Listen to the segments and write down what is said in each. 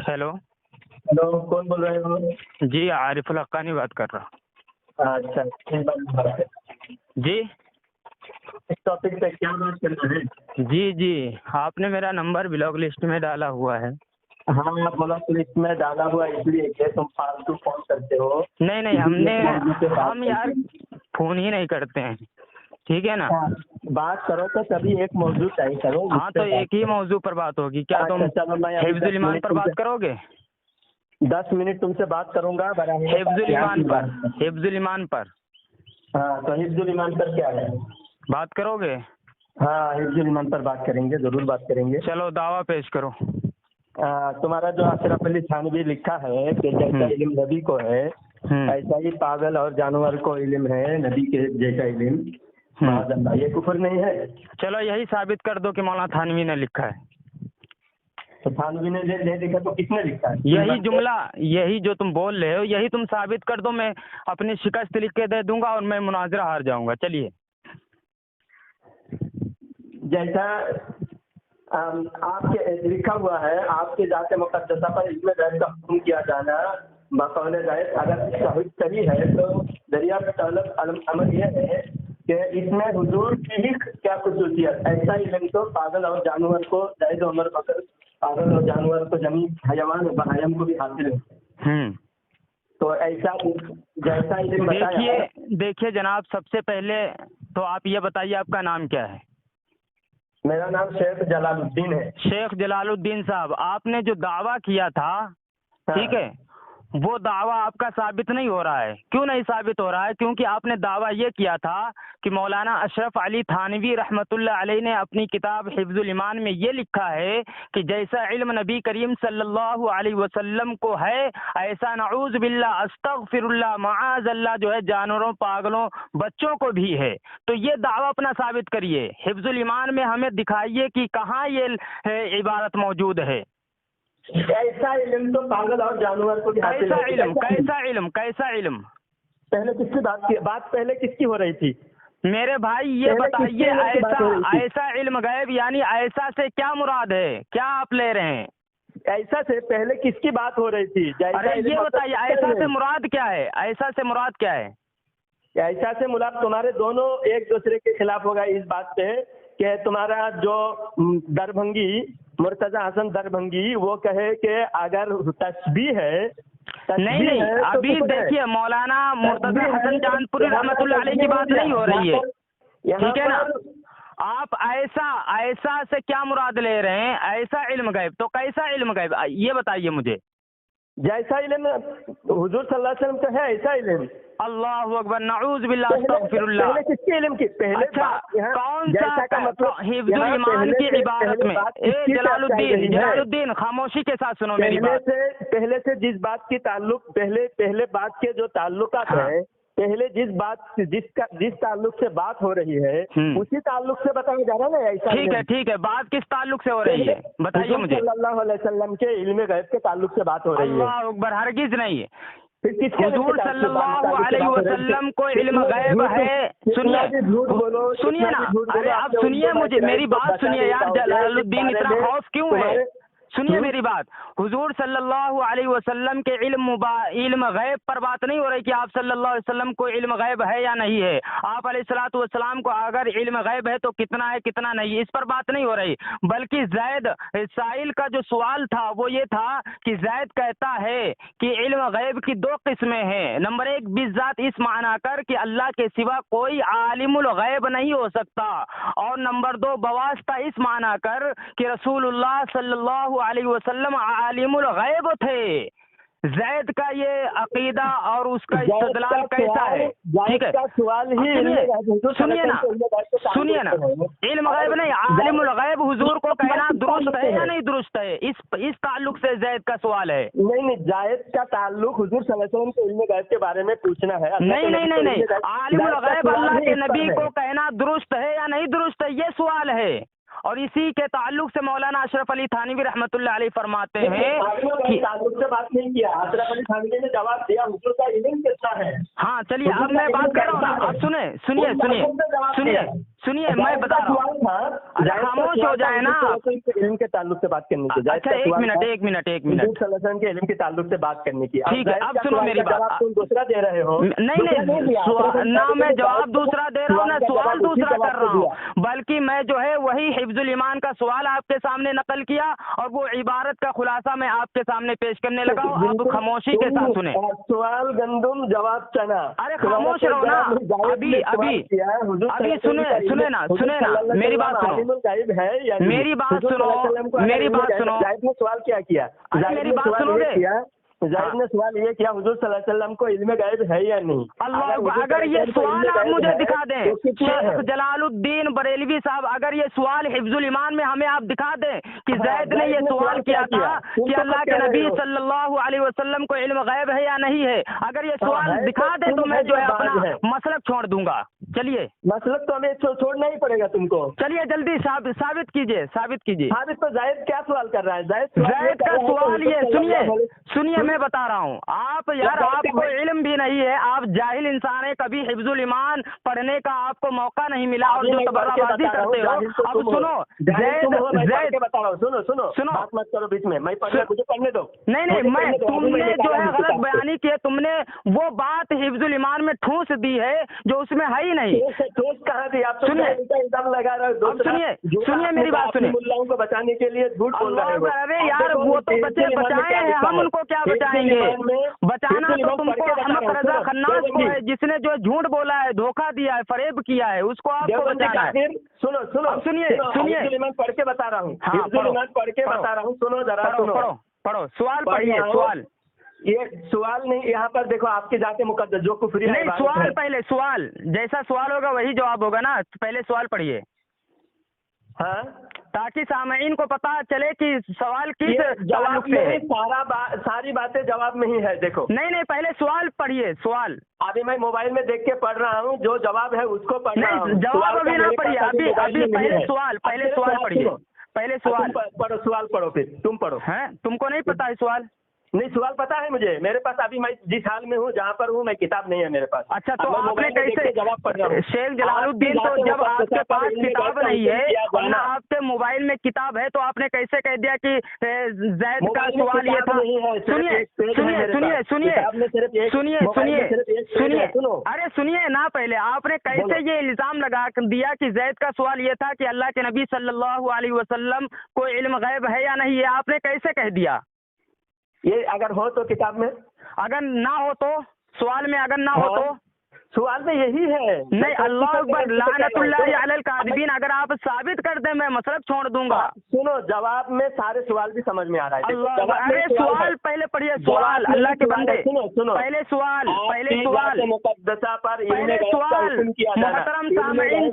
Hello. Hello, कौन बोल रहे हो? जी आरिफुल हक्कानी बात कर रहा अच्छा, किस बात है? हूँ। जी इस टॉपिक पे क्या बात करना है? जी जी आपने मेरा नंबर ब्लॉक लिस्ट में डाला हुआ है। हाँ, आप बोला पुलिस में डाला हुआ इसलिए कि तुम फालतू फोन करते हो। नहीं नहीं हमने हम बात यार फोन ही नहीं करते हैं, ठीक है ना। बात करो तो तभी एक मौजूद तय करो। हाँ तो एक ही मौजू पर बात होगी क्या? तुम चलो, मैं अभी हिफ्जुल ईमान पर बात करोगे? 10 मिनट तुमसे बात करूंगा। हिफ्जुल ईमान पर, हिफ्जुल ईमान पर हाँ, तो हिफ्जुल ईमान पर क्या है? बात करोगे? हाँ, हिफ्जुल ईमान पर बात करेंगे, जरूर बात करेंगे। चलो दावा पेश करो। तुम्हारा जो अशरफ अली थानवी लिखा है कि जैसा इल्म नबी को है ऐसा ही पागल और जानवर को इल्म है, नबी के जैसा इल्म। माज़अल्लाह, ये कुफर नहीं है? चलो यही साबित कर दो कि मौलाना थानवी ने लिखा है। तो थानवी ने ले लिखा तो किसने लिखा है? यही जुमला, यही जो तुम बोल रहे हो यही तुम साबित कर दो, मैं अपनी शिकस्त लिख के दे दूंगा और मैं मुनाजरा हार जाऊंगा। चलिए। जैसा आपके लिखा हुआ है, आपके जाते मुकद्दसा पर इसमें गैर का हुक्म किया जाना बकौल गैर अगर सही है तो दरियाफ्त तलब अमल यह है कि इसमें हुजूर की ही क्या खुसूसियत। ऐसा इल्म तो पागल और जानवर को, जायद उमर बकर, पागल और जानवर को, जमी हयवान बहायम को भी हासिल है। तो ऐसा जैसा इल्म बताया। देखिए जनाब, सबसे पहले तो आप ये बताइए आपका नाम क्या है? मेरा नाम शेख जलालुद्दीन है। शेख जलालुद्दीन साहब, आपने जो दावा किया था, ठीक है, वो दावा आपका साबित नहीं हो रहा है। क्यों नहीं साबित हो रहा है? क्योंकि आपने दावा ये किया था कि मौलाना अशरफ अली थानवी रहमतुल्लाह अलैह ने अपनी किताब हिफ्जुल ईमान में ये लिखा है कि जैसा इल्म नबी करीम सल्लल्लाहु अलैहि वसल्लम को है ऐसा नऊज़ बिल्लाह अस्तगफिरुल्लाह माअज़ल्लाह जो है जानवरों, पागलों, बच्चों को भी है। तो ये दावा अपना साबित करिए, हिफ्जुल ईमान में हमें दिखाइए कि कहाँ ये इबारत मौजूद है। ऐसा इल्म तो पागल और जानवर को भी हासिल है। कैसा इल्म? पहले किसकी बात पहले किसकी हो रही थी? मेरे भाई ये बताइए, ऐसा इल्म गैब यानी ऐसा से क्या मुराद है? क्या आप ले रहे हैं? ऐसा से पहले किसकी बात हो रही थी? अरे ये बताइए ऐसा से मुराद क्या है? ऐसा से मुराद क्या है? ऐसा से मुराद तुम्हारे दोनों एक दूसरे के खिलाफ होगा इस बात पे कि तुम्हारा जो दरभंगी मुर्तजा हसन दरभंगी वो कहे कि अगर तस्बीह है, नहीं तो अभी देखिए मौलाना मुर्तजा हसन चांदपुरी रहमतुल्लाह अलैह की बात नहीं हो रही है, ठीक है ना। आप ऐसा से क्या मुराद ले रहे हैं? ऐसा इल्म गैब, तो कैसा इल्म गैब ये बताइए मुझे। जैसा इल्म हुजूर सल्लल्लाहु अलैहि वसल्लम का है ऐसा इल्म। अल्लाहु अकबर, नऊज़ बिल्लाह अस्तगफिरुल्लाह। पहले किसके इल्म की? पहले अच्छा, कौन सा का मतलब हिफ्जुल ईमान की इबारत में? जलालुद्दीन खामोशी के साथ सुनो मेरी बात। पहले से जिस बात की ताल्लुक पहले बात के जो ताल्लुकात है, पहले जिस ताल्लुक से बात हो रही है उसी ताल्लुक से बताया जा रहा है ना। ऐसा ठीक है, बात किस ताल्लुक से हो रही है बताइए मुझे। सल्लल्लाहु अलैहि वसल्लम के इल्म गैब के ताल्लुक से बात हो रही है। अल्लाह अकबर, हरगिज नहीं। हुजूर सल्लल्लाहु अलैहि वसल्लम को इल्म गैब है। सुनिए ना, अरे आप सुनिए मुझे, मेरी बात सुनिए यार। जलालुद्दीन इतना खौफ क्यों है? सुनिए मेरी बात। हुजूर सल्लल्लाहु अलैहि वसल्लम के इल्म गैब पर बात नहीं हो रही कि आप सल्लल्लाहु अलैहि वसल्लम को इल्म गैब है या नहीं है। आप अलैहिस्सलातु वस्सलाम को अगर इल्म गैब है तो कितना है कितना नहीं, इस पर बात नहीं हो रही। बल्कि ज़ैद साइल का जो सवाल था वो ये था कि ज़ैद कहता है कि इल्म गैब की दो किस्में हैं। नंबर एक, बिज़ात इस माना कर कि अल्लाह के सिवा कोई आलिमुल गैब नहीं हो सकता, और नंबर दो, बवास्ता इस माना कर कि रसूलुल्लाह सल्लल्लाहु अलैहि वसल्लम आलिमुल गैब थे। ज़ैद का ये अकीदा और उसका इस्तदलाल कैसा है? ठीक है, सुनिए ना, इल्म गैब नहीं आलिमुल गैब हुजूर को कहना दुरुस्त है या नहीं दुरुस्त है? इस ताल्लुक से ज़ैद का सवाल है। नहीं, ज़ैद का ताल्लुक हुजूर सल्लल्लाहु अलैहि वसल्लम के इल्म गैब के बारे में पूछना है। नहीं, आलिमुल गैब अल्लाह के नबी को कहना दुरुस्त है या नहीं दुरुस्त है, ये सवाल है। और इसी के ताल्लुक से मौलाना अशरफ अली थानवी रहमतुल्लाह अलैह फरमाते हैं कि ताल्लुक से बात नहीं किया। अशरफ अली थानवी ने जवाब दिया हुजूर का इल्म कितना है। हाँ चलिए, अब मैं बात कर रहा हूँ ना, अब सुनिए मैं बता रहा हूँ, अरे खामोश हो जाए ना। इल्म के ताल्लुक से बात करनी की। अच्छा एक मिनट के इल्म के ताल्लुक से बात करने की। ठीक है, अब सुनो मेरी बात। तुम दूसरा दे रहे हो। नहीं, ना मैं जवाब दूसरा दे रहा हूँ ना सवाल दूसरा कर रहा हूँ, बल्कि मैं जो है वही हिफ्जुल ईमान का सवाल आपके सामने नकल किया और वो इबारत का खुलासा मैं आपके सामने पेश करने लगा हूँ। आप खामोशी के साथ सुने। सवाल गंदुम जवाब चना। अरे खामोश रहो ना। अभी सुने ना मेरी बात सुनो। मेरी बात सुनो। जाहिद ने सवाल क्या किया? मेरी बात सुनोगे? जाहिद ने सवाल ये किया हुजूर सल्लल्लाहु अलैहि वसल्लम को इल्म गायब है या नहीं? अल्लाह, अगर ये सवाल आप मुझे दिखा दें, शेख जलालुद्दीन बरेलवी साहब, अगर ये सवाल हिफ्जुल ईमान में हमें आप दिखा दें कि जैद ने ये सवाल किया था कि अल्लाह के नबी सल्लल्लाहु अलैहि वसल्लम को इल्म गायब है या नहीं है, अगर ये सवाल दिखा दें तो मैं जो है अपना मसलक छोड़ दूंगा। चलिए, मसलक तो हमें छोड़ना ही पड़ेगा तुमको। चलिए जल्दी साबित कीजिए। साबित तो जायद क्या सवाल कर रहा है? जायद का सवाल ये सुनिए मैं बता रहा हूँ। आप यार आपको इल्म भी नहीं है, आप जाहिल इंसान है, कभी हिफ्जुल ईमान पढ़ने का आपको मौका नहीं मिला और जो तबर्राबाजी करते हो। अब सुनो जैद बता रहा हूँ, सुनो बात मत करो बीच में, मैं मुझे पढ़ने दो। नहीं मैं तुमने जो है गलत बयानी की है, तुमने वो बात हिफ्जुल ईमान में ठूस दी है जो उसमें है ही नहीं। ठूस कहाँ दी? आप इल्जाम लगा रहे हो। सुनिए मेरी बात सुनिए। मुल्लाओं को बचाने के लिए झूठ बोल रहे हो। अरे यार वो तो बच्चे बचाए हैं, हम उनको क्या बचाएंगे? बचाना तो तुमको अहमद रजा खन्नास को है, जिसने जो झूठ बोला है, धोखा दिया है, फरेब किया है, उसको आपको बचाना है। सुनिए पढ़ के बता रहा हूँ। पढ़ के बता रहा हूँ, सुनो जरा। पढ़ो सवाल पढ़िए। सवाल ये सवाल नहीं, यहाँ पर देखो आपके जाते मुकद्दस जो कुफरी नहीं, सवाल पहले सवाल जैसा सवाल होगा वही जवाब होगा ना। पहले सवाल पढ़िए, हाँ, ताकि सामईन को पता चले कि सवाल किस ताल्लुक से है। सारी बातें जवाब में ही है। देखो नहीं पहले सवाल पढ़िए। सवाल अभी मैं मोबाइल में देख के पढ़ रहा हूँ, जो जवाब है उसको पढ़ रहा हूँ। जवाब अभी ना पढ़िए, अभी पहले सवाल पढ़िए। पहले सवाल पढ़ो, सवाल पढ़ो, फिर तुम पढ़ो। हैं, तुमको नहीं पता है सवाल? नहीं, सवाल पता है मुझे। मेरे पास अभी मैं जिस हाल में हूँ, जहाँ पर हूँ, मैं किताब नहीं है मेरे पास। अच्छा, तो आपने कैसे जवाब पढ़ रहा हूँ? शेख जलालुद्दीन, तो जब आपके पास किताब नहीं है और ना आपके मोबाइल में किताब है, तो आपने कैसे कह दिया कि जैद का सवाल ये था? सुनिए, अरे सुनिए ना, पहले आपने कैसे ये इल्जाम लगा दिया कि जैद का सवाल ये था कि अल्लाह के नबी सल्लल्लाहु अलैहि वसल्लम को इल्म गैब है या नहीं, ये आपने कैसे कह दिया? ये अगर हो तो किताब में, अगर ना हो तो सवाल में, अगर ना हो तो सवाल में यही है। नहीं, अल्लाह अकबर, लानतुल्लाहि अलल कादिबीन। अगर आप साबित कर दें मैं मसलक छोड़ दूंगा। सुनो, जवाब में सारे सवाल भी समझ में आ रहा है। अरे सवाल पहले पढ़िए। सवाल अल्लाह के बंदे, सुनो पहले सवाल मुकद्दसा पर मोहतरम सामईन,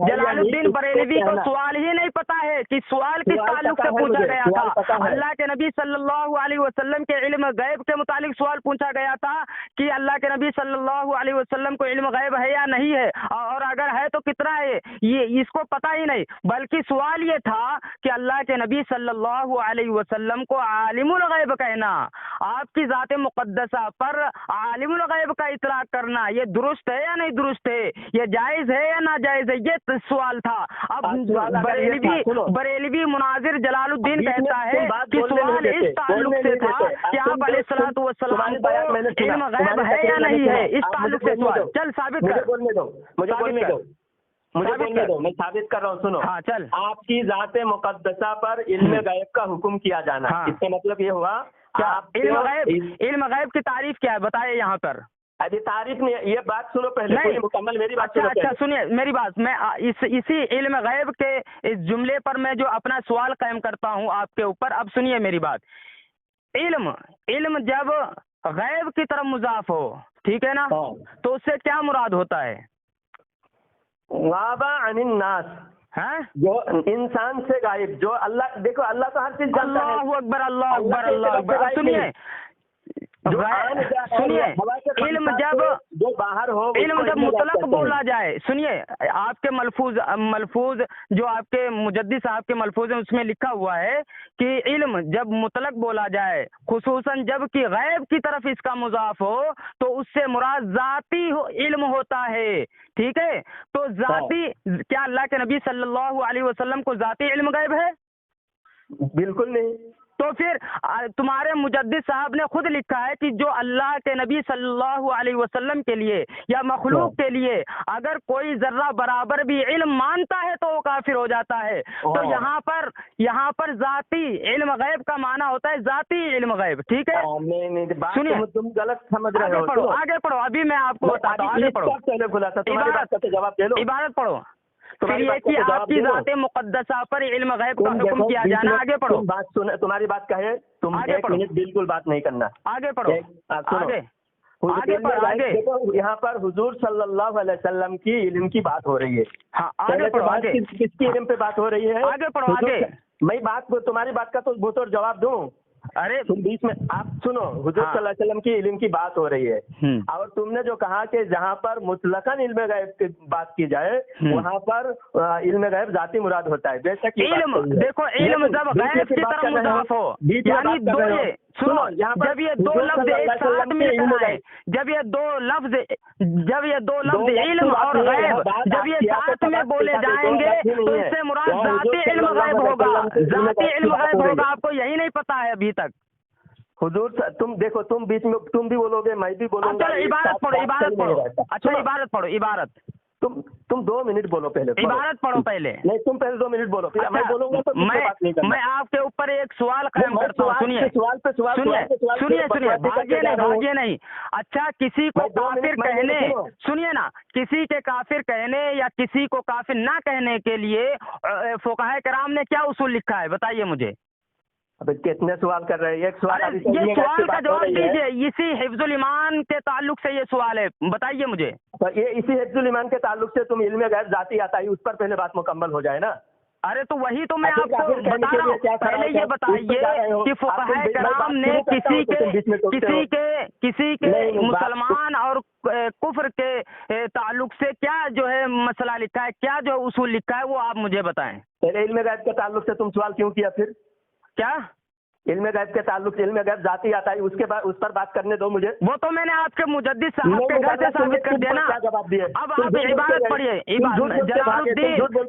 जलालुद्दीन बरेलवी को सवाल ही नहीं पता है कि सवाल किस ताल्लुक से पूछा गया था। अल्लाह के नबी सल्लल्लाहु अलैहि वसल्लम के इल्म गैब के मुतालिक सवाल पूछा गया था कि अल्लाह के नबी सल्लल्लाहु अलैहि वसल्लम को इल्म गैब है या नहीं है, और अगर है तो कितना है, ये इसको पता ही नहीं। बल्कि सवाल ये था कि अल्लाह के नबी सल्लल्लाहु अलैहि वसल्लम को आलिमुल गैब कहना, आपकी जात मुकद्दसा पर आलिमुल गैब का इतलाक करना, ये दुरुस्त है या नहीं दुरुस्त है, ये जायज है या नाजायज है, ये सवाल था। अब बरेलवी मुनाजिर जलालुद्दीन कहता है कि सवाल इस ताल्लुक से था कि आप अलैहिस्सलातु वस्सलाम को इल्म गैब है या नहीं है, इस ताल्लुक से सवाल। चल साबित कर। मुझे बोलने दो, मैं साबित कर रहा हूँ। सुनो, हाँ चल। आपकी जाते मुकद्दसा पर इल्म गैब का हुक्म किया जाना, इसका मतलब ये हुआ क्या? इल्म गैब की तारीफ क्या है बताइए यहाँ पर। अभी तारीफ नहीं, ये बात सुनो पहले, मुकम्मल मेरी बात। अच्छा सुनिए मेरी बात। मैं इसी इल्म गैब के इस जुमले पर मैं जो अपना सवाल कायम करता हूँ आपके ऊपर। अब सुनिए मेरी बात। इल्म जब गैब की तरफ मुजाफ हो, ठीक है ना, तो उससे क्या मुराद होता है? गाबा अनिन नास, हैं? जो इंसान से गायब, जो अल्लाह, देखो अल्लाह तो हर चीज जानता है। अल्लाहु अकबर, अल्लाह अकबर, अल्लाह अकबर। सुनिए, सुनिए, इल्म जब मुतलक बोला जाए, सुनिए आपके मलफूज जो आपके मुजद्दिद साहब के मलफूज हैं उसमें लिखा हुआ है कि इल्म जब मुतलक बोला जाए, खुसूसन जब कि गैब की तरफ इसका मुजाफ हो, तो उससे मुराद जाती इल्म होता है। ठीक है, तो जाती, क्या अल्लाह के नबी सल्लल्लाहु अलैहि वसल्लम को जाती इल्म गैब है? बिल्कुल नहीं। तो फिर तुम्हारे मुजद्दिद साहब ने खुद लिखा है कि जो अल्लाह के नबी सल्लल्लाहु अलैहि वसल्लम के लिए या मखलूक के लिए अगर कोई जर्रा बराबर भी इल्म मानता है तो वो काफिर हो जाता है। तो यहाँ पर जाती इल्म गैब का माना होता है जाती इल्म गैब। ठीक है, नहीं, सुनिए, तुम गलत समझ रहे हो। आगे पढ़ो, अभी मैं आपको बताता हूँ, आगे पढ़ो, इबारत पढ़ो। फिर ये कि आपकी ज़ात मुक़द्दसा पर इल्म गैब का हुक्म किया जाना। आगे पढ़ो, बात सुन, तुम्हारी बात कहे, तुम एक मिनट बिल्कुल बात नहीं करना। आगे पढ़ो, आगे देखो, यहाँ पर हुजूर सल्लल्लाहु अलैहि वसल्लम की इल्म की बात हो रही है। हाँ, आगे पढ़ो, आगे किसकी इल्म पे बात हो रही है? आगे पढ़ो, आगे। मैं तुम्हारी बात का तो बहुत और जवाब दूं। अरे तुम बीच में आप सुनो, हुजूर सल्लल्लाहु अलैहि वसल्लम की इल्म की बात हो रही है, और तुमने जो कहा कि जहाँ पर मुतलकन इल्म गैब की बात की जाए वहाँ पर इल्म गैब जाती मुराद होता है। बेशक इल्म, देखो इल्म जब गैब की तरफ मुजाफ हो, यानी दो, ये सुनो, जब ये दो लफ्ज एक साथ मिलकर आए, जब ये दो लफ्ज इल्म और गैब जब ये साथ में बोले जाएंगे तो इससे मुराद जाती इल्म गैब होगा, जाती इल्म गैब होगा। आपको यही नहीं पता है अभी तक? हुजूर तुम देखो, तुम बीच में तुम भी बोलोगे, मैं भी बोलूंगा। चलो इबारत पढ़ो, इबारत पढ़ो। अच्छा, इबारत पढ़ो, इबारत। तुम 2 मिनट बोलो पहले, इबारत पढ़ो पहले। नहीं, तुम पहले 2 मिनट बोलो, फिर मैं बोलूंगा तो मैं आपके ऊपर एक सवाल कायम करता हूँ। सुनिए, भागिए नहीं। अच्छा, किसी को काफिर कहने, सुनिए ना, किसी के काफिर कहने या किसी को काफिर ना कहने के लिए फुक़हा कराम ने क्या उसूल लिखा है, बताइए मुझे। अब कितने सवाल कर रहे हैं? एक सवाल, ये सवाल का जवाब दीजिए। इसी हिफ्जुल ईमान के ताल्लुक से ये सवाल है, बताइए मुझे। तो ये इसी हिफ्जुल ईमान के ताल्लुक से तुम इल्म गैब जाती आता है, उस पर पहले बात मुकम्मल हो जाए ना। अरे तो वही तो मैं आपको बता रहा हूँ। पहले ये बताइए कि फुक़हा कराम ने किसी के मुसलमान और कुफ्र के ताल्लुक से क्या जो है मसला लिखा है, क्या जो उसूल लिखा है, वो आप मुझे बताएं। पहले इल्म गैब के ताल्लुक से तुम सवाल क्यों किया? फिर क्या इल्म गैब के ताल्लुक से इल्म गैब जाती आता है, उसके बाद उस पर बात करने दो मुझे। वो तो मैंने आपके मुजद्दिद साहब के घर से साबित कर दिया ना। जवाब दिए। अब आप इबारत पढ़िए,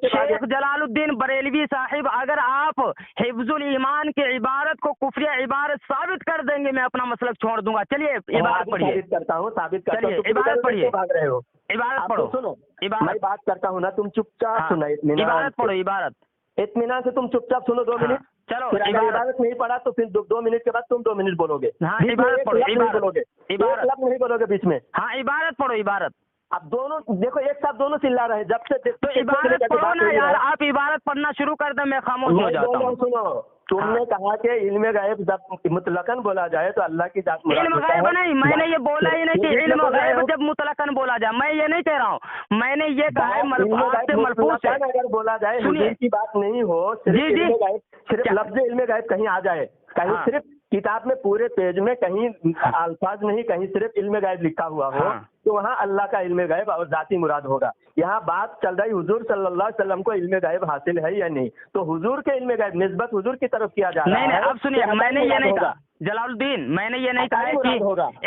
शेख जलालुद्दीन बरेलवी साहिब, अगर आप हिफ्जुल ईमान की इबारत को कुफरिया इबारत साबित कर देंगे, मैं अपना मसलक छोड़ दूंगा। चलिए इबारत पढ़िए। साबित करता हूँ। चलिए इबारत पढ़िए, भाग रहे हो। इबारत पढ़ो। सुनो, मैं बात करता हूँ ना, तुम चुपचाप सुनो। इबारत पढ़ो, इबारत। इत्मीनान से तुम चुपचाप सुनो 2 मिनट। चलो, इबारत नहीं पढ़ा तो फिर 2 मिनट के बाद तुम 2 मिनट बोलोगे। इबारत पढ़ो, इबारत बोलोगे, इबारत नहीं बोलोगे बीच में। हाँ, इबारत पढ़ो, इबारत। अब दोनों देखो, एक साथ दोनों चिल्ला रहे, जब से तो इबारत पढ़ो ना यार, आप इबारत पढ़ना शुरू कर दे, मैं खामोश हो जाता हूँ। सुनो, तुमने कहा कि इल्म गैब जब मुतलकन बोला जाए तो अल्लाह की जात मुराद इल्म गैब नहीं, मैंने ये बोला ही नहीं कि इल्म गैब जब मुतलकन बोला जाए, मैं ये नहीं कह रहा हूँ। मैंने ये कहा है मलफूज से अगर बोला जाए, हुजूर की बात नहीं हो, सिर्फ लफ्ज़ इल्म गैब कहीं आ जाए, कहीं सिर्फ किताब में पूरे पेज में कहीं अल्फाज नहीं, कहीं सिर्फ इल्म गैब लिखा हुआ हो, तो वहाँ अल्लाह का इल्म गैब और जाती मुराद होगा। यहाँ बात चल रही हुजूर सल्लल्लाहु अलैहि वसल्लम को इल्म गैब हासिल है या नहीं, तो हुजूर के इल्म गैब निस्बत हुजूर की तरफ किया जा रहा है। नहीं, अब सुनिए, मैंने ये नहीं कहा जलालुद्दीन, मैंने ये नहीं कहा है कि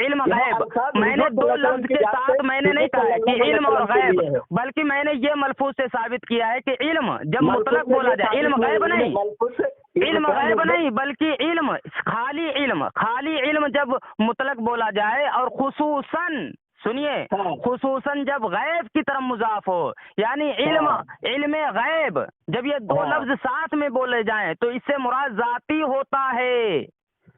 इल्म गैब, मैंने 2 लफ्ज के साथ मैंने नहीं कहा है कि इल्म और गैब, बल्कि मैंने ये मलफूज से साबित किया है कि इल्म जब मुतलक बोला जाए, इल्म गैब नहीं, इल्म गैब नहीं, बल्कि इल्म, खाली इल्म जब मुतलक बोला जाए, और खुसूसन, सुनिए, खुसूसन जब गैब की तरफ मुजाफ हो, यानी इल्म गैब जब ये 2 लफ्ज साथ में बोले जाएं तो इससे मुराद जाती होता है।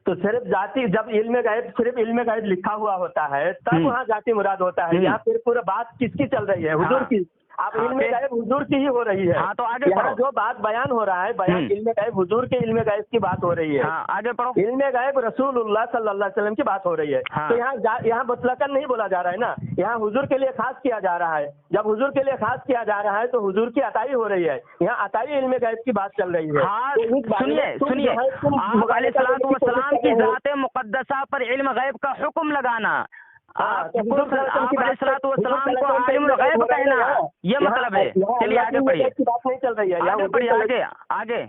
तो सिर्फ जाती, जब इल्म गैब सिर्फ इल्म गैब लिखा हुआ होता है तब वहाँ जाती मुराद होता है। यहाँ फिर पूरा बात किसकी चल रही है? हुजूर की। आप इल्म गायब हुजूर की ही हो रही है। हाँ, तो आगे यहाँ पढ़ो। जो बात बयान हो रहा है, बयान इल्म गायब हुजूर के इल्म गायब की बात हो रही है। हाँ, आगे पढ़ो। इल्म गायब रसूलुल्लाह सल्लल्लाहु अलैहि वसल्लम की बात हो रही है। हाँ। तो यहाँ मुतलकन नहीं बोला जा रहा है ना, यहाँ हुजूर के लिए खास किया जा रहा है। जब हुजूर के लिए खास किया जा रहा है तो हुजूर की अताई हो रही है, यहाँ अताई इल्म गायब की बात चल रही है। हाँ, तो इस बारे में सुनिए आप अलैहिस्सलातु वस्सलाम की ज़ात मुक़द्दसा पर इल्म गैब का हुक्म लगाना, आप अलैहिस्सलातु वस्सलाम को आलिमुल गैब कहना, ये मतलब है। चलिए आगे बढ़िए, बात नहीं चल रही है, आगे बढ़िए, आगे।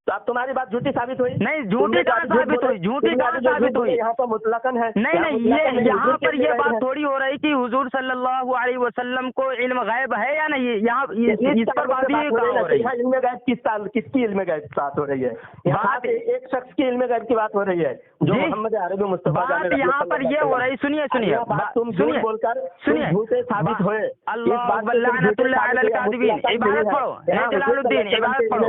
तो अब तुम्हारी बात झूठी साबित हुई। नहीं, झूठी कहाँ साबित हुई, झूठी कहाँ साबित हुई। यहाँ तो मुतलकन है। नहीं, ये यहाँ पर ये बात थोड़ी हो रही कि हुजूर सल्लल्लाहु अलैहि वसल्लम को इल्म गैब है या नहीं, यहाँ इस पर बात ही कहाँ हो रही है। इल्म गैब किसकी इल्म गैब की बात हो रही है? यहाँ पे एक शख्स की इल्म गैब की बात हो रही है जो मोहम्मद अरबी मुस्तफा। बात यहाँ पर ये हो रही, सुनिए तुम झूठ बोलकर झूठे साबित हुए। अल्लाह लानतुल्लाह अलल काज़िबीन। इबारत पढ़ो, जलालुद्दीन इबारत पढ़ो।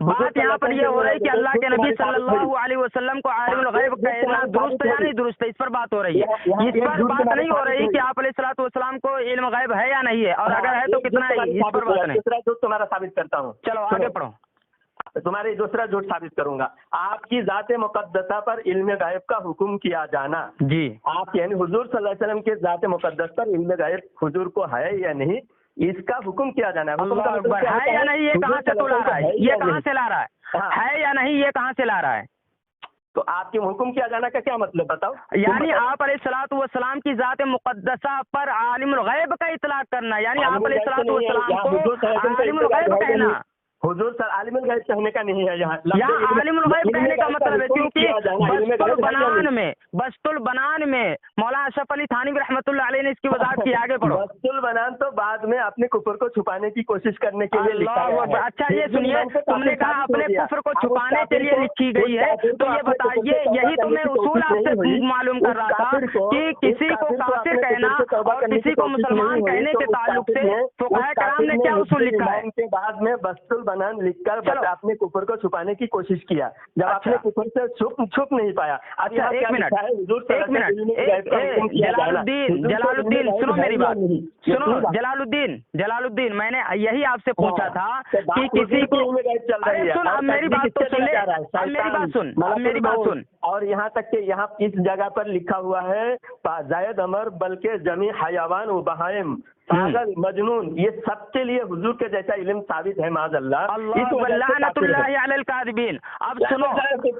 बात यहाँ पर ये हो रही कि अल्लाह के नबी सल्लल्लाहु अलैहि वसल्लम को आलिमुल गैब कहना दुरुस्त है या नहीं दुरुस्त है, इस पर बात हो रही है। इस पर बात नहीं हो रही कि आप अलैहिस्सलातु वस्सलाम को इल्म गैब है या नहीं है, और अगर है तो कितना है, इस पर बात नहीं। दूसरा झूठ तुम्हारा साबित करता हूँ। चलो आगे पढ़ो। तुम्हारी दूसरा झूठ साबित करूंगा। आपकी ज़ाते मुक़द्दसा पर इल्म गायब का हुक्म किया जाना जी, आप यानी हुजूर सल्लल्लाहु अलैहि वसल्लम के ज़ाते मुक़द्दस पर इल्म गायब हुजूर को है या नहीं, इसका हुक्म किया जाना है। अल्लाह अकबर। है या नहीं, ये कहाँ से तो ला रहा है, ये कहाँ से ला रहा है, है या नहीं, ये कहाँ से ला रहा है। तो आपके हुक्म किया जाना का क्या मतलब बताओ? यानी आप अलैहिस्सलातु वस्सलाम की ज़ात मुक़द्दसा पर आलिमुल गैब का इतलाक़ करना, यानी आप अलैहिस्सलातु वस्सलाम को आलिमुल गैब कहना। हुजूर सर आलिमुल गैब कहने का नहीं है यहाँ आलिमुल गैब कहने का मतलब है, क्योंकि बस्तुल बनान में मौलाना अशरफ अली थानवी रहमतुल्लाह अलैह ने इसकी वज़ाहत की। आगे पढ़ो। बस्तुल बनान तो बाद में अपने कुफ्र को छुपाने की कोशिश करने के लिए लिखा है। अच्छा ये सुनिए, तुमने कहा अपने कुफ्र को छुपाने के लिए लिखी गई है, तो ये बताइए, यही तो मैं उसूल आपसे मालूम कर रहा था कि किसी को काफिर कहना और किसी को मुसलमान कहने के ताल्लुक से फुक़हा कराम ने क्या उसूल लिखा है। के बाद में बस्तुल बनान लिखकर अपने कुफ्र को छुपाने की कोशिश किया, जब अपने कुफ्र से छुप नहीं पाया। अच्छा एक मिनट, जलालुद्दीन सुनो मेरी बात, सुनो जलालुद्दीन, मैंने यही आपसे पूछा था कि किसी को सुन, अब मेरी बात तो सुन ले, अब मेरी बात सुन। और यहाँ तक कि यहाँ इस जगह पर लिखा हुआ है जायद अमर बल्कि जमी हयावान व बहाइम पागल मजनून, ये सबके लिए हुजूर के जैसा इल्म साबित है माज़अल्लाह। लानतुल्लाहि अलल काज़िबीन। अब सुनो,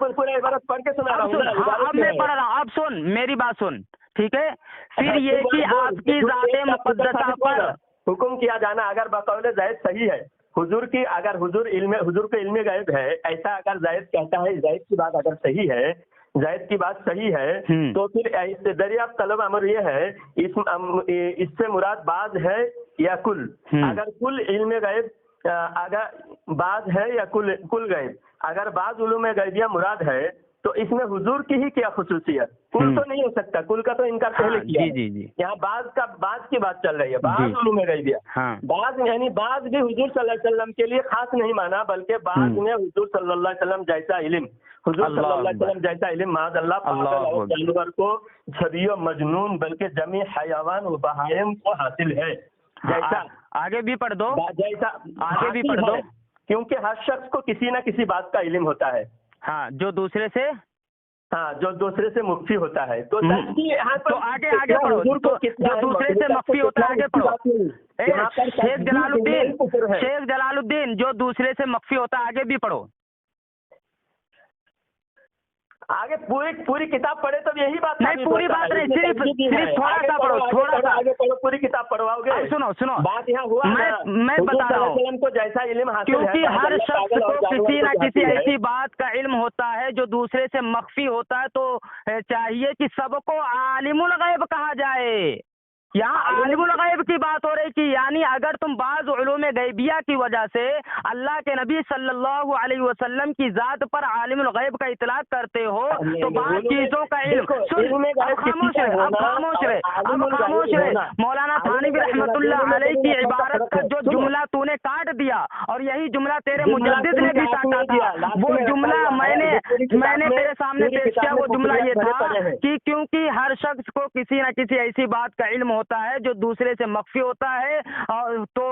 पूरा इबारत पढ़ के सुना रहा हूँ। अब मैं पढ़ रहा हूँ, अब सुन मेरी बात सुन, ठीक है। फिर ये कि आपकी ज़ाते मुक़द्दसा पर हुक्म किया जाना अगर बकौल ज़ैद सही है, हुजूर की अगर हुजूर को इल्म गायब है, ऐसा अगर ज़ैद कहता है, ज़ैद की बात अगर सही है, ज़ैद की बात सही है, तो फिर दरियाफ्त तलब अमर ये है, इससे मुराद बाज है या कुल। अगर कुल इल्म गायब अगर बाज है या कुल गायब, अगर बाज उलूम गैबिया मुराद है तो इसमें हुजूर की ही क्या खुसूसियत, कुल तो नहीं हो सकता, कुल का तो इनकार पहले किया। जी। यहाँ बाज की बात चल रही है, बाज उलूम गैबिया। बाज यानी बाज भी हुजूर सल्लल्लाहु अलैहि वसल्लम के लिए खास नहीं माना, बल्कि बाज में हुजूर सल्लल्लाहु अलैहि वसल्लम जैसा इल्म, हुजूर सल्लल्लाहु अलैहि वसल्लम जैसा इल्म माज़अल्लाह पागल जानवर को छबियो मजनून बल्कि जमी हयावान व बहाइम को हासिल है। जैसा आगे भी पढ़ दो, जैसा आगे भी पढ़ दो, क्योंकि हर शख्स को किसी न किसी बात का इल्म होता है। हाँ, जो दूसरे से मुख्फी होता है। तो तो आगे पढ़ो, जो दूसरे से मख्फी होता है, आगे पढ़ो। शेख जलालुद्दीन जो दूसरे से मख्फी होता है, आगे भी पढ़ो। आगे पूरी किताब पढ़े तो यही बात नहीं, पूरी बात नहीं, सिर्फ थोड़ा सा पढ़ो, थोड़ा सा आगे पढ़ो, पूरी किताब पढ़वाओगे। सुनो बात यहाँ हुआ, मैं बता रहा हूँ को जैसा इल्म हासिल है, क्योंकि हर शख्स को किसी न किसी ऐसी बात का इल्म होता है जो दूसरे से मख्फी होता है, तो चाहिए कि सबको आलिमुल गैब कहा जाए। यहाँ आलिमुल गैब की बात हो रही कि यानी अगर तुम बाज़ उलूम गैबिया की वजह से अल्लाह के नबी सल्लल्लाहु अलैहि वसल्लम की ज़ात पर आलिमुल गैब का इतलाक़ करते हो, तो बाज़ चीज़ों का इल्म खामोश रहे। मौलाना थानवी रहमतुल्लाह अलैह की इबारत का जो जुमला तूने काट दिया और यही जुमला तेरे मुजद्दिद ने भी काटा था, वो जुमला मैंने तेरे सामने पेश किया। वो जुमला ये था कि क्योंकि हर शख्स को किसी न किसी ऐसी बात का इल्म ہوتا ہے جو دوسرے سے مخفی ہوتا ہے، اور تو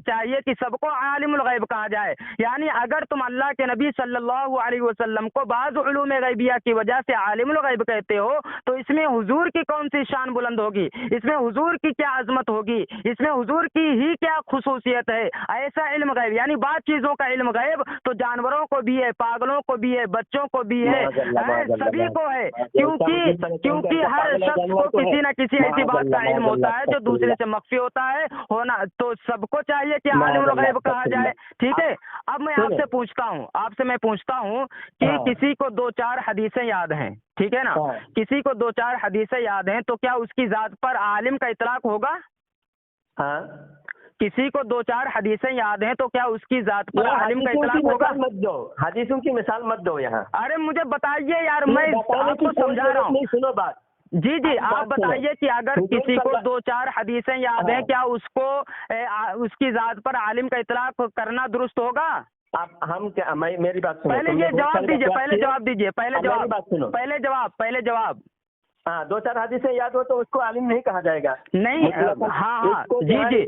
چاہیے کہ سب کو عالم الغیب کہا جائے۔ یعنی اگر تم اللہ کے نبی صلی اللہ علیہ وسلم کو بعض علوم غیبیہ کی وجہ سے عالم الغیب کہتے ہو، تو اس میں حضور کی کون سی شان بلند ہوگی، اس میں حضور کی کیا عظمت ہوگی، اس میں حضور کی ہی کیا خصوصیت ہے۔ ایسا علم غیب یعنی بعض چیزوں کا علم غیب تو جانوروں کو بھی ہے، پاگلوں کو بھی ہے، بچوں کو بھی ہے، سبھی کو ہے، کیونکہ ہر شخص کو کسی نہ کسی ایسی بات کا علم ہوتا ہے جو دوسرے سے مخفی ہوتا ہے ہونا، تو سب کو چاہیے کہ عالم الغیب کہا جائے، ٹھیک ہے۔ اب میں آپ سے پوچھتا ہوں کہ کسی کو 2-4 حدیثیں یاد ہیں، ٹھیک ہے نا، کسی کو 2-4 حدیثیں یاد ہیں، تو کیا اس کی ذات پر عالم کا اطلاق ہوگا؟ ہاں، کسی کو 2-4 حدیثیں یاد ہیں تو کیا اس کی ذات پر عالم کا اطلاق ہوگا؟ مت دو، حدیثوں کی مثال مت دو یہاں۔ ارے مجھے بتائیے یار، میں آپ کو سمجھا رہا ہوں۔ سنو بات، جی آپ بتائیے کہ اگر کسی کو 2-4 حدیثیں یاد ہیں، کیا اس کو اس کی ذات پر عالم کا اطلاق کرنا درست ہوگا؟ میری بات سنو، پہلے یہ جواب دیجیے، پہلے جواب۔ ہاں، 2-4 حدیثیں یاد ہو تو اس کو عالم نہیں کہا جائے گا؟ نہیں، ہاں، جی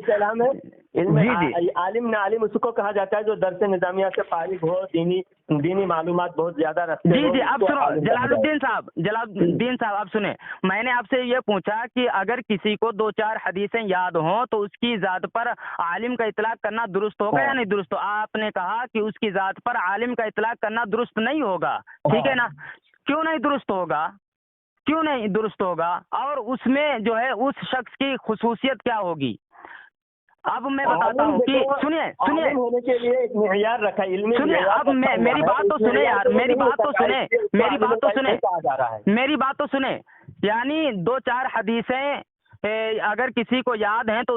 عالم نہ عالم اس کو کہا جاتا ہے جو درس نظامیہ سے فارغ ہو، دینی معلومات بہت زیادہ رکھتے ہو۔ جی اب سنو جلال الدین صاحب اب سنیں، میں نے آپ سے یہ پوچھا کہ اگر کسی کو 2-4 حدیثیں یاد ہوں تو اس کی ذات پر عالم کا اطلاق کرنا درست ہوگا یا نہیں درست؟ آپ نے کہا کہ اس کی ذات پر عالم کا اطلاق کرنا درست نہیں ہوگا، ٹھیک ہے نا؟ کیوں نہیں درست ہوگا؟ اور اس میں جو ہے اس شخص کی خصوصیت کیا ہوگی؟ اب میں بتاتا ہوں کہ سنیے ہونے کے لیے ایک معیار رکھا، علمی سنیے، اب میری بات تو سنیں یار، میری بات تو سنیں، یعنی 2-4 حدیثیں اگر کسی کو یاد ہیں تو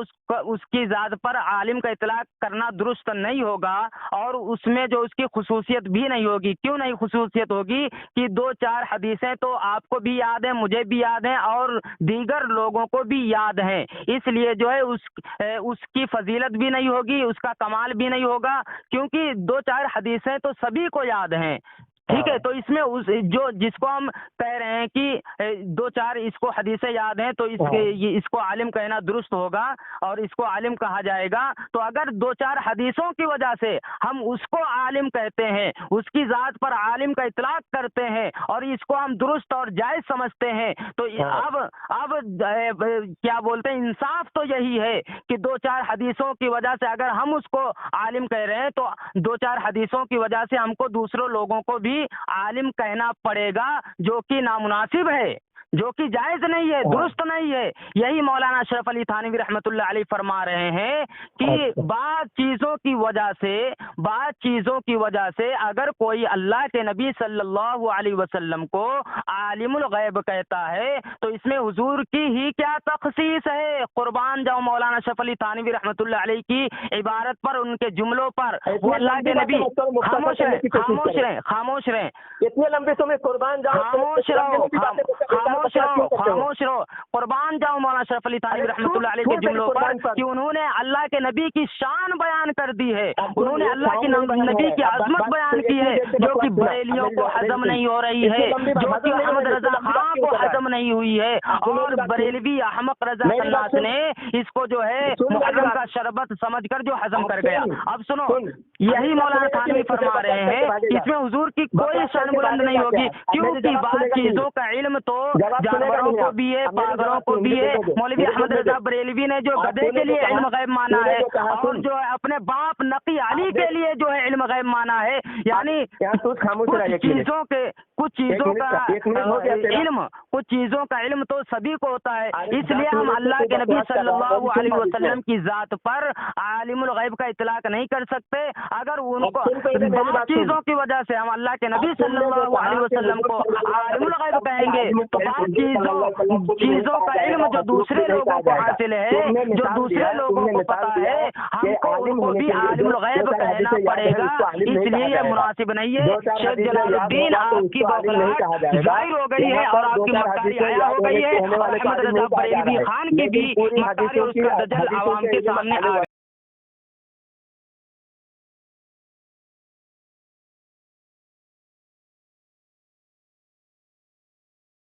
اس کی ذات پر عالم کا اطلاق کرنا درست نہیں ہوگا، اور اس میں جو اس کی خصوصیت بھی نہیں ہوگی۔ کیوں نہیں خصوصیت ہوگی؟ کہ 2-4 حدیثیں تو آپ کو بھی یاد ہیں، مجھے بھی یاد ہیں، اور دیگر لوگوں کو بھی یاد ہیں، اس لیے جو ہے اس کی فضیلت بھی نہیں ہوگی، اس کا کمال بھی نہیں ہوگا، کیونکہ 2-4 حدیثیں تو سبھی کو یاد ہیں، ٹھیک ہے۔ تو اس میں جس کو ہم کہہ رہے ہیں کہ 2-4 اس کو حدیثیں یاد ہیں تو اس کو عالم کہنا درست ہوگا اور اس کو عالم کہا جائے گا۔ تو اگر 2-4 حدیثوں کی وجہ سے ہم اس کو عالم کہتے ہیں، اس کی ذات پر عالم کا اطلاق کرتے ہیں اور اس کو ہم درست اور جائز سمجھتے ہیں، تو اب کیا بولتے ہیں، انصاف تو یہی ہے کہ 2-4 حدیثوں کی وجہ سے اگر ہم اس کو عالم کہہ رہے ہیں تو 2-4 حدیثوں کی وجہ سے ہم کو دوسروں لوگوں کو بھی عالم کہنا پڑے گا، جو کہ نامناسب ہے، جو کہ جائز نہیں ہے، درست نہیں ہے۔ یہی مولانا اشرف علی تھانوی رحمۃ اللہ علیہ فرما رہے ہیں کہ بعض چیزوں کی وجہ سے اگر کوئی اللہ کے نبی صلی اللہ علیہ وسلم کو عالم الغیب کہتا ہے تو اس میں حضور کی ہی کیا تخصیص ہے؟ قربان جاؤ مولانا اشرف علی تھانوی رحمۃ اللہ علیہ کی عبارت پر، ان کے جملوں پر۔ وہ اللہ کے نبی خاموش رہیں اتنے لمبے سمے قربان جاؤ، خاموش رہو، قربان جاؤ مولانا اشرف علی تھانوی رحمۃ اللہ علیہ کے جملوں پر کہ انہوں نے اللہ کے نبی کی شان بیان کر دی ہے، انہوں نے اللہ کے نبی کی عظمت بیان کی ہے، جو کہ بریلیوں کو ہضم نہیں ہو رہی ہے، جو کہ احمد رضا خان کو ہضم نہیں ہوئی ہے، اور بریلوی احمق رضا خناس نے اس کو جو ہے محرم کا شربت سمجھ کر جو ہضم کر گیا۔ اب سنو، یہی مولانا تھانوی فرما رہے ہیں کہ اس میں حضور کی کوئی شان بلند نہیں ہوگی، کیونکہ بعض چیزوں کا علم تو جانوروں کو بھی ہے، پاگلوں کو بھی ہے۔ مولوی احمد رضا بریلوی نے جو گدھے کے لیے علم غیب مانا ہے، اور جو ہے اپنے باپ نقی علی کے لیے جو ہے علم غیب مانا ہے، یعنی کچھ چیزوں کا علم تو سبھی کو ہوتا ہے، اس لیے ہم اللہ کے نبی صلی اللہ علیہ وسلم کی ذات پر عالم الغیب کا اطلاق نہیں کر سکتے۔ اگر ان کو بعض چیزوں کی وجہ سے ہم اللہ کے نبی صلی اللہ علیہ وسلم کو عالم الغیب کہیں گے تو بعض چیزوں کا علم جو دوسرے لوگوں کو حاصل ہے، جو دوسرے لوگوں کو پتا ہے، ہم کو ان کو بھی عالم الغیب کہنا پڑے گا، اس لیے یہ مناسب نہیں ہے۔ شیخ جلال الدین، آپ کی بوکھلاہٹ ظاہر ہو گئی ہے اور آپ کی مکاری عیاں ہو گئی ہے، اور احمد رضا بریلوی خان کی بھی مکاری اور اس کا دجل عوام کے سامنے آ